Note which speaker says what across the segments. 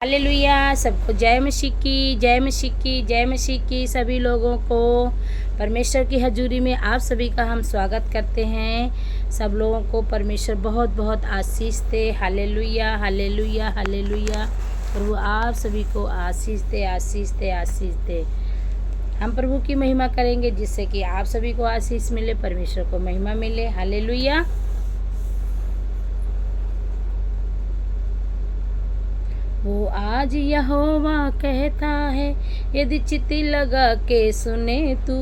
Speaker 1: Hallelujah. सबको जय मसीह की, जय मसीह की, जय मसीह की। सभी लोगों को परमेश्वर की हजूरी में आप सभी का हम स्वागत करते हैं। सब लोगों को परमेश्वर बहुत बहुत आशीष दे। हालेलुया, हालेलुया, हालेलुया। प्रभु आप सभी को आशीष दे, आशीष दे, आशीष दे। हम प्रभु की महिमा करेंगे जिससे कि आप सभी को आशीष मिले, परमेश्वर को महिमा मिले। हालेलुया। वो आज यहोवा कहता है, यदि चित्त लगा के सुने तू।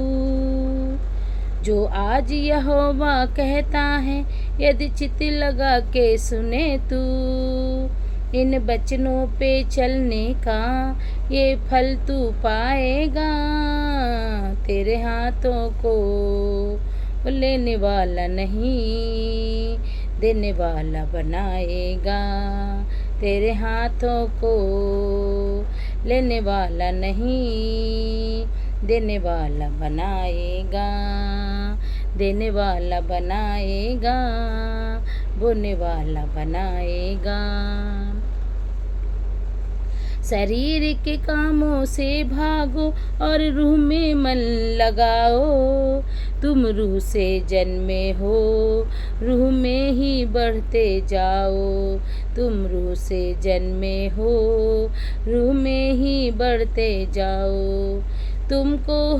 Speaker 1: जो आज यहोवा कहता है, यदि चित्त लगा के सुने तू। इन बचनों पे चलने का ये फल तू पाएगा। तेरे हाथों को लेने वाला नहीं, देने वाला बनाएगा। तेरे हाथों को लेने वाला नहीं, देने वाला बनाएगा। देने वाला बनाएगा, बोने वाला बनाएगा। शरीर के कामों से भागो और रूह में मन लगाओ। तुम रूह से जन्मे हो, रूह में ही बढ़ते जाओ। तुम रूह से जन्मे हो, रूह में ही बढ़ते जाओ। तुमको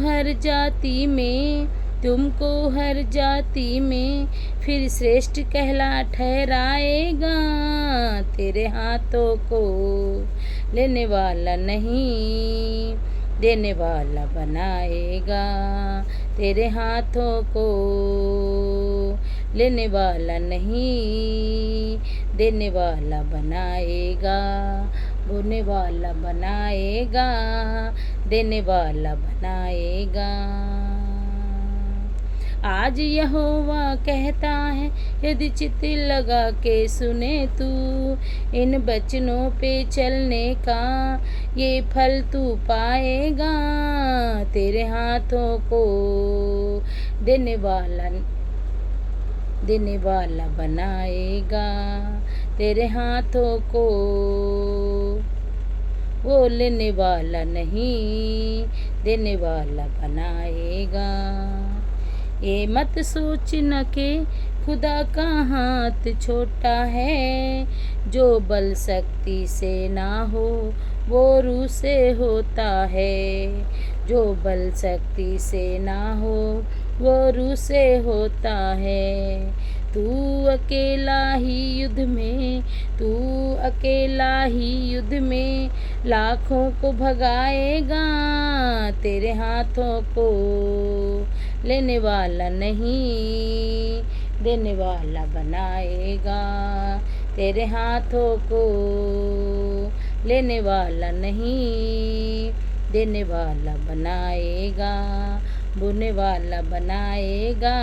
Speaker 1: हर जाति में फिर श्रेष्ठ कहला ठहराएगा। तेरे हाथों को लेने वाला नहीं, देने वाला बनाएगा। तेरे हाथों को लेने वाला नहीं, देने वाला बनाएगा। बोने वाला बनाएगा, देने वाला बनाएगा। आज यहोवा कहता है, यदि चित्त लगा के सुने तू। इन बचनों पे चलने का ये फल तू पाएगा। तेरे हाथों को देने वाला बनाएगा। तेरे हाथों को वो लेने वाला नहीं, देने वाला बनाएगा। ये मत सोचना कि खुदा का हाथ छोटा है। जो बल शक्ति से ना हो वो रूह से होता है। जो बल शक्ति से ना हो वो रूह से होता है। तू अकेला ही युद्ध में लाखों को भगाएगा। तेरे हाथों को लेने वाला नहीं, देने वाला बनाएगा। तेरे हाथों को लेने वाला नहीं, देने वाला बनाएगा। बोने वाला बनाएगा,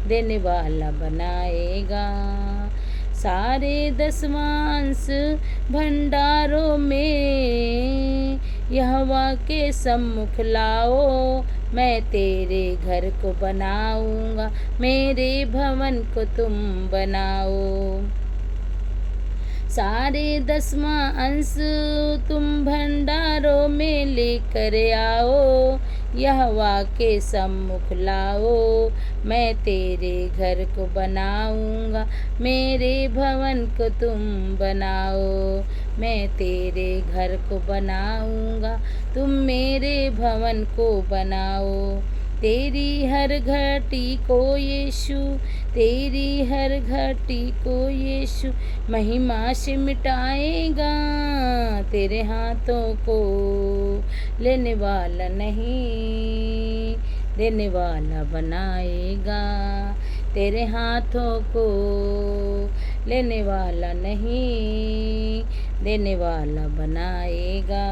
Speaker 1: देने वाला बनाएगा। सारे दसवांश भंडारों में यहोवा के सम्मुख लाओ। मैं तेरे घर को बनाऊंगा, मेरे भवन को तुम बनाओ। सारे 10वां अंश तुम भंडारों में लेकर आओ। यहोवा के सम्मुख लाओ। मैं तेरे घर को बनाऊंगा, मेरे भवन को तुम बनाओ। मैं तेरे घर को बनाऊंगा, तुम मेरे भवन को बनाओ। तेरी हर घाटी को यीशु महिमा से मिटाएगा। तेरे हाथों को लेने वाला नहीं, देने वाला बनाएगा। तेरे हाथों को लेने वाला नहीं, देने वाला बनाएगा।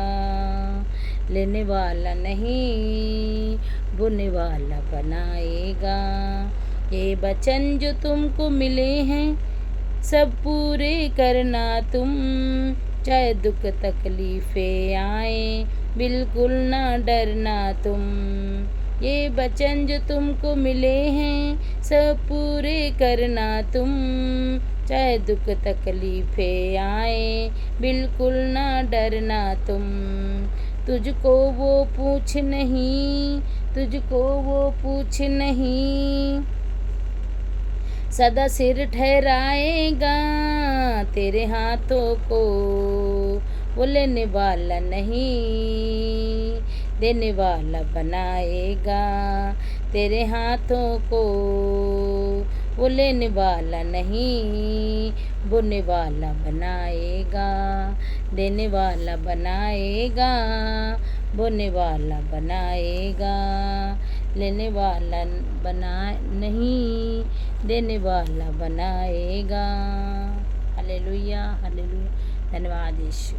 Speaker 1: लेने वाला नहीं, बुने वाला बनाएगा। ये वचन जो तुमको मिले हैं सब पूरे करना तुम। चाहे दुख तकलीफें आए बिल्कुल ना डरना तुम। ये वचन जो तुमको मिले हैं सब पूरे करना तुम। चाहे दुख तकलीफें आए, बिल्कुल ना डरना तुम। तुझको वो पूछ नहीं, तुझको वो पूछ नहीं, सदा सिर ठहराएगा तेरे हाथों को। वो लेने वाला नहीं, देने वाला बनाएगा तेरे हाथों को। वो लेने वाला नहीं, बोने वाला बनाएगा, देने वाला बनाएगा, बोने वाला बनाएगा, लेने वाला बना नहीं, देने वाला बनाएगा। Hallelujah, hallelujah. धन्यवाद यीशु।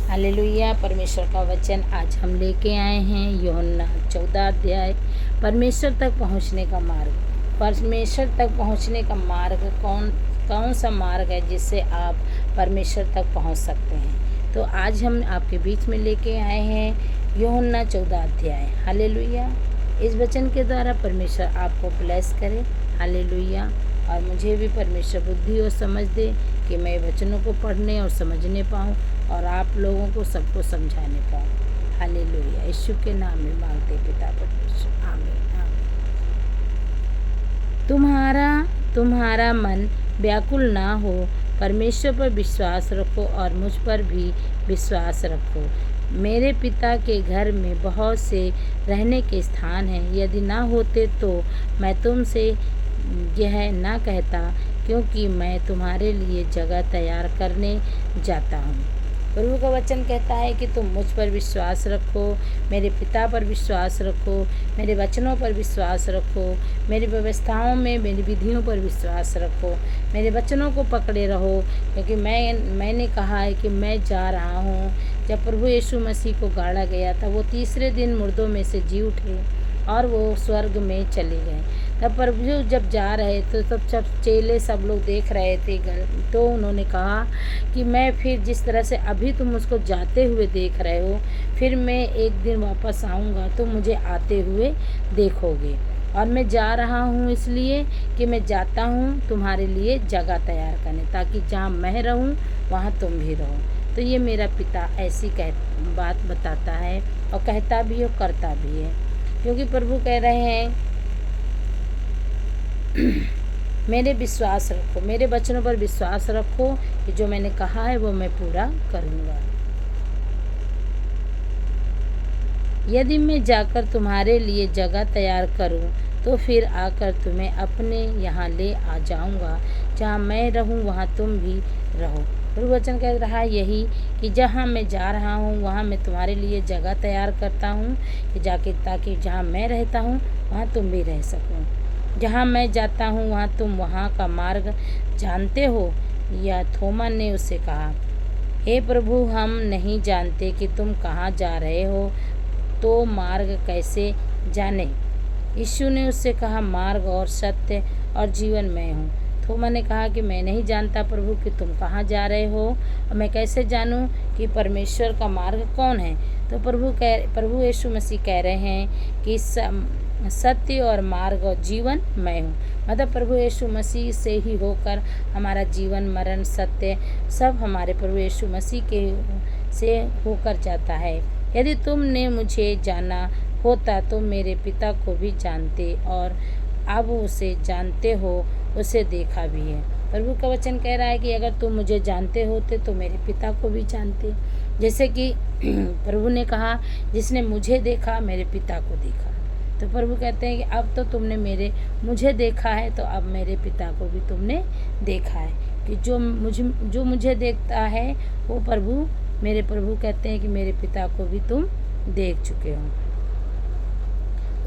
Speaker 1: हालेलुया। परमेश्वर का वचन आज हम लेके आए हैं यूहन्ना 14 अध्याय। परमेश्वर तक पहुंचने का मार्ग। परमेश्वर तक पहुंचने का मार्ग कौन सा मार्ग है जिससे आप परमेश्वर तक पहुंच सकते हैं। तो आज हम आपके बीच में लेके आए हैं यूहन्ना 14 अध्याय। हालेलुया। इस वचन के द्वारा परमेश्वर आपको ब्लेस करे। हालेलुया। और मुझे भी परमेश्वर बुद्धि और समझ दे कि मैं वचनों को पढ़ने और समझने पाऊँ और आप लोगों को सबको समझाने पाऊँ। हालेलुया। यीशु के नाम में मांगते पिता परमेश्वर, आमीन, आमीन। तुम्हारा मन व्याकुल ना हो, परमेश्वर पर विश्वास रखो और मुझ पर भी विश्वास रखो। मेरे पिता के घर में बहुत से रहने के स्थान हैं, यदि ना होते तो मैं तुमसे यह ना कहता, क्योंकि मैं तुम्हारे लिए जगह तैयार करने जाता हूँ। प्रभु का वचन कहता है कि तुम मुझ पर विश्वास रखो, मेरे पिता पर विश्वास रखो, मेरे वचनों पर विश्वास रखो, मेरी व्यवस्थाओं में, मेरी विधियों पर विश्वास रखो, मेरे वचनों को पकड़े रहो, क्योंकि मैंने कहा है कि मैं जा रहा हूँ। जब प्रभु यीशु मसीह को गाड़ा गया था, वो तीसरे दिन मुर्दों में से जी उठे और वो स्वर्ग में चले गए। तब प्रभु जब जा रहे थे तब सब चेले सब लोग देख रहे थे, तो उन्होंने कहा कि मैं फिर जिस तरह से अभी तुम उसको जाते हुए देख रहे हो, फिर मैं एक दिन वापस आऊँगा तो मुझे आते हुए देखोगे। और मैं जा रहा हूँ इसलिए कि मैं जाता हूँ तुम्हारे लिए जगह तैयार करने, ताकि जहाँ मैं रहूँ वहाँ तुम भी रहो। तो ये मेरा पिता ऐसी बात बताता है और कहता भी और करता भी है, क्योंकि प्रभु कह रहे हैं मेरे विश्वास रखो, मेरे वचनों पर विश्वास रखो कि जो मैंने कहा है वो मैं पूरा करूँगा। यदि मैं जाकर तुम्हारे लिए जगह तैयार करूँ तो फिर आकर तुम्हें अपने यहाँ ले आ जाऊँगा। जहाँ मैं रहूँ वहाँ तुम भी रहो। प्रभु वचन कह रहा है यही कि जहाँ मैं जा रहा हूँ वहाँ मैं तुम्हारे लिए जगह तैयार करता हूँ कि जाके, ताकि जहाँ मैं रहता हूँ वहाँ तुम भी रह सको। जहाँ मैं जाता हूँ वहाँ तुम वहाँ का मार्ग जानते हो। या थोमा ने उससे कहा, हे प्रभु, हम नहीं जानते कि तुम कहाँ जा रहे हो, तो मार्ग कैसे जाने। यीशु ने उससे कहा, मार्ग और सत्य और जीवन मैं हूँ। थोमा ने कहा कि मैं नहीं जानता प्रभु कि तुम कहाँ जा रहे हो, और मैं कैसे जानूँ कि परमेश्वर का मार्ग कौन है। तो प्रभु यीशु मसीह कह रहे हैं कि सत्य और मार्ग और जीवन मैं हूँ। मतलब प्रभु यीशु मसीह से ही होकर हमारा जीवन, मरण, सत्य सब हमारे प्रभु यीशु मसीह के से होकर जाता है। यदि तुमने मुझे जाना होता तो मेरे पिता को भी जानते, और अब उसे जानते हो, उसे देखा भी है। प्रभु का वचन कह रहा है कि अगर तुम मुझे जानते होते तो मेरे पिता को भी जानते। जैसे कि प्रभु ने कहा, जिसने मुझे देखा मेरे पिता को देखा। तो प्रभु कहते हैं कि अब तो तुमने मुझे देखा है, तो अब मेरे पिता को भी तुमने देखा है। कि जो मुझे देखता है वो मेरे प्रभु कहते हैं कि मेरे पिता को भी तुम देख चुके हो।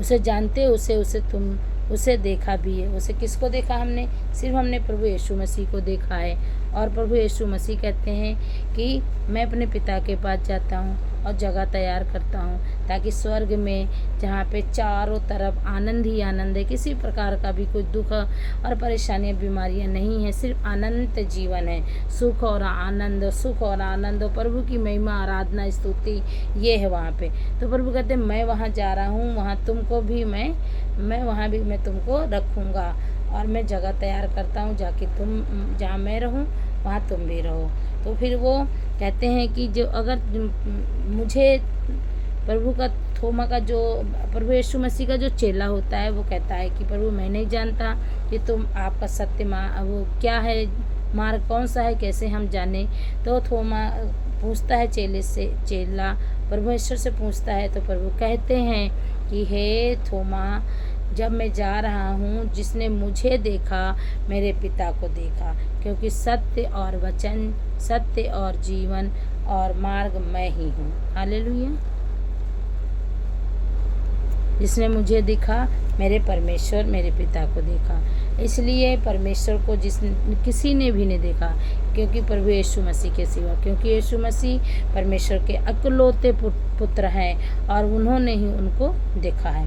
Speaker 1: उसे जानते हो, उसे तुम उसे देखा भी है। उसे किसको देखा हमने? सिर्फ हमने प्रभु यीशु मसीह को देखा है। और प्रभु यीशु मसीह कहते हैं कि मैं अपने पिता के पास जाता हूँ और जगह तैयार करता हूँ, ताकि स्वर्ग में जहाँ पे चारों तरफ आनंद ही आनंद है, किसी प्रकार का भी कोई दुख और परेशानियाँ बीमारियाँ नहीं है, सिर्फ अनंत जीवन है, सुख और आनंद, सुख और आनंद, प्रभु की महिमा आराधना स्तुति ये है वहाँ पे। तो प्रभु कहते हैं मैं वहाँ जा रहा हूँ, वहाँ तुमको भी मैं वहाँ भी मैं तुमको रखूँगा और मैं जगह तैयार करता हूँ, जाके तुम जहाँ मैं रहूँ वहाँ तुम भी रहो। तो फिर वो कहते हैं कि जो अगर मुझे प्रभु का थोमा का जो प्रभु यीशु मसीह का जो चेला होता है वो कहता है कि प्रभु मैं नहीं जानता कि तुम आपका सत्य वो क्या है, मार्ग कौन सा है, कैसे हम जाने। तो थोमा पूछता है चेला परमेश्वर से पूछता है। तो प्रभु कहते हैं कि हे थोमा, जब मैं जा रहा हूँ, जिसने मुझे देखा मेरे पिता को देखा, क्योंकि सत्य और वचन, सत्य और जीवन और मार्ग मैं ही हूँ। हालेलुया। जिसने मुझे देखा मेरे परमेश्वर मेरे पिता को देखा। इसलिए परमेश्वर को किसी ने भी नहीं देखा, क्योंकि प्रभु यीशु मसीह के सिवा, क्योंकि यीशु मसीह परमेश्वर के इकलौते पुत्र हैं और उन्होंने ही उनको देखा है।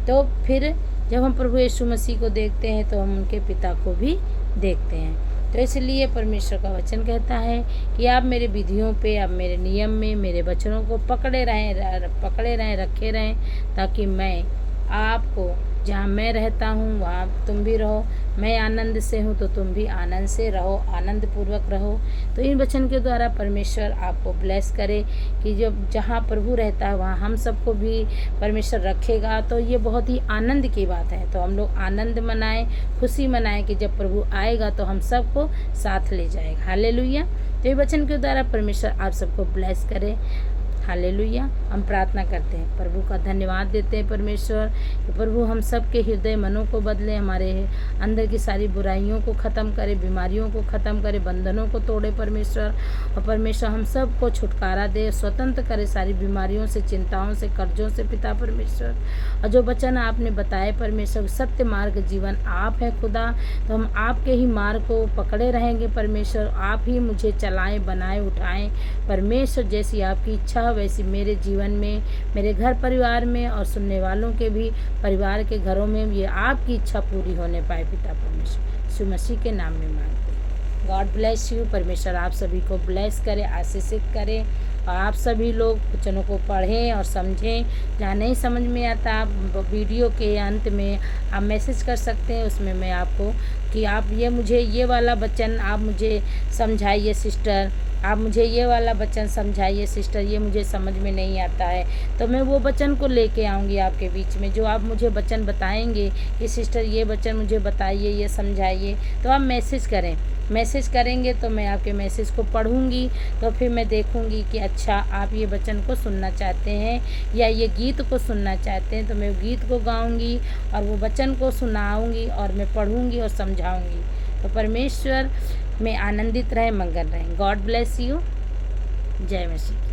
Speaker 1: तो फिर जब हम प्रभु यीशु मसीह को देखते हैं तो हम उनके पिता को भी देखते हैं। तो इसलिए परमेश्वर का वचन कहता है कि आप मेरे विधियों पे, आप मेरे नियम में, मेरे वचनों को पकड़े रहें, रखे रहें, ताकि मैं आपको जहाँ मैं रहता हूँ वहाँ तुम भी रहो, मैं आनंद से हूँ तो तुम भी आनंद से रहो, आनंद पूर्वक रहो। तो इन वचन के द्वारा परमेश्वर आपको ब्लेस करे कि जब जहाँ प्रभु रहता है वहाँ हम सबको भी परमेश्वर रखेगा। तो ये बहुत ही आनंद की बात है। तो हम लोग आनंद मनाएं, खुशी मनाएं कि जब प्रभु आएगा तो हम सबको साथ ले जाएगा। हालेलुया। तो ये वचन के द्वारा परमेश्वर आप सबको ब्लेस करे। हालेलुया। हम प्रार्थना करते हैं, प्रभु का धन्यवाद देते हैं परमेश्वर कि प्रभु हम सब के हृदय मनों को बदले, हमारे अंदर की सारी बुराइयों को ख़त्म करे, बीमारियों को ख़त्म करे, बंधनों को तोड़े परमेश्वर। और परमेश्वर हम सब को छुटकारा दे, स्वतंत्र करे सारी बीमारियों से, चिंताओं से, कर्जों से पिता परमेश्वर। और जो वचन आपने बताए परमेश्वर, सत्य मार्ग जीवन आप है खुदा। तो हम आपके ही मार्ग को पकड़े रहेंगे परमेश्वर। आप ही मुझे चलाएं, बनाएं, उठाएं परमेश्वर। जैसी आपकी इच्छा वैसी मेरे जीवन में, मेरे घर परिवार में और सुनने वालों के भी परिवार के घरों में ये आपकी इच्छा पूरी होने पाए पिता परमेश्वर। यीशु मसीह के नाम में मांगते हैं। God bless you. परमेश्वर आप सभी को ब्लेस करे, आशीषित करे। और आप सभी लोग वचनों को पढ़ें और समझें। जहाँ नहीं समझ में आता, आप वीडियो के अंत में आप मैसेज कर सकते हैं, उसमें मैं आपको कि आप ये वाला वचन आप मुझे समझाइए सिस्टर, आप मुझे ये वाला वचन समझाइए सिस्टर, ये मुझे समझ में नहीं आता है। तो मैं वो वचन को लेके आऊँगी आपके बीच में, जो आप मुझे वचन बताएंगे कि सिस्टर ये वचन मुझे बताइए, ये समझाइए। तो आप मैसेज करेंगे तो मैं आपके मैसेज को पढ़ूंगी। तो फिर मैं देखूंगी कि अच्छा आप ये वचन को सुनना चाहते हैं या ये गीत को सुनना चाहते हैं। तो मैं गीत को गाऊंगी और वो वचन को सुनाऊंगी और मैं पढ़ूंगी और समझाऊंगी। तो परमेश्वर में आनंदित रहें, मंगल रहें। God bless you. जय मसीह।